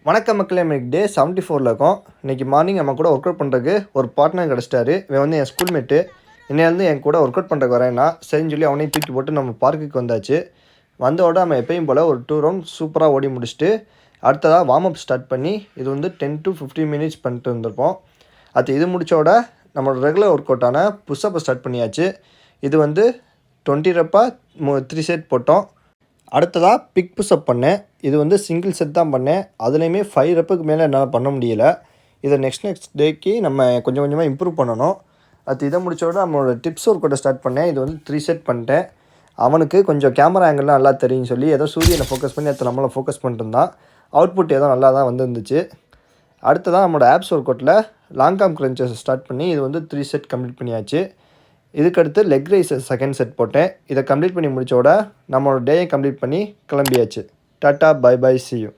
வணக்கம் மக்களே, இன்னைக்கு டே 74ல் இருக்கோம். இன்றைக்கி மார்னிங் நம்ம கூட ஒர்க் அவுட் பண்ணுறதுக்கு ஒரு பார்ட்னர் கிடச்சிட்டாரு. இவன் வந்து என் ஸ்கூல்மேட்டு. இன்னையிலேருந்து என் கூட ஒர்க் அவுட் பண்ணுறதுக்கு வரேன்னா சரின்னு சொல்லி அவனையும் தூக்கி போட்டு நம்ம பார்க்குக்கு வந்தாச்சு. வந்தோட நம்ம எப்பயும் போல் ஒரு 2 ரவுண்ட் சூப்பராக ஓடி முடிச்சுட்டு அடுத்ததாக வார்ம் அப் ஸ்டார்ட் பண்ணி இது வந்து 10 to 15 மினிட்ஸ் பண்ணிட்டு வந்திருப்போம். இது முடித்தோட நம்மளோட ரெகுலர் ஒர்க் அவுட்டான புஷ்அப்பை ஸ்டார்ட் பண்ணியாச்சு. இது வந்து 20 ரெப்பாக 3 செட் போட்டோம். அடுத்ததாக பிக் புஷ்அப் பண்ணேன். இது வந்து சிங்கிள் செட் தான் பண்ணேன். அதுலேயுமே 5 ரெப்புக்கு மேலே என்னால் பண்ண முடியல. இதை நெக்ஸ்ட் டேக்கு நம்ம கொஞ்சம் கொஞ்சமாக இம்ப்ரூவ் பண்ணணும். இதை முடித்தோட நம்மளோட டிப்ஸ் ஒர்க் அவுட்டை ஸ்டார்ட் பண்ணேன். இது வந்து 3 செட் பண்ணிட்டேன். அவனுக்கு கொஞ்சம் கேமரா ஆங்கிள்லாம் நல்லா தெரியும்னு சொல்லி ஏதோ சூரியனை ஃபோக்கஸ் பண்ணி நம்மளை ஃபோக்கஸ் பண்ணிட்டு இருந்தான். அவுட்புட் ஏதோ நல்லா தான் வந்துருந்துச்சு. அடுத்ததான் நம்மளோட ஆப்ஸ் ஒர்க் அவுட்டில் லாங் ஆர்ம் க்ரன்ச்சஸ் ஸ்டார்ட் பண்ணி இது வந்து 3 செட் கம்ப்ளீட் பண்ணியாச்சு. இதுக்கடுத்து லெக் ரைஸ் செகண்ட் செட் போட்டேன். இதை கம்ப்ளீட் பண்ணி முடித்தோட நம்மளோட டேயை கம்ப்ளீட் பண்ணி கிளம்பியாச்சு. Tata, bye bye, see you.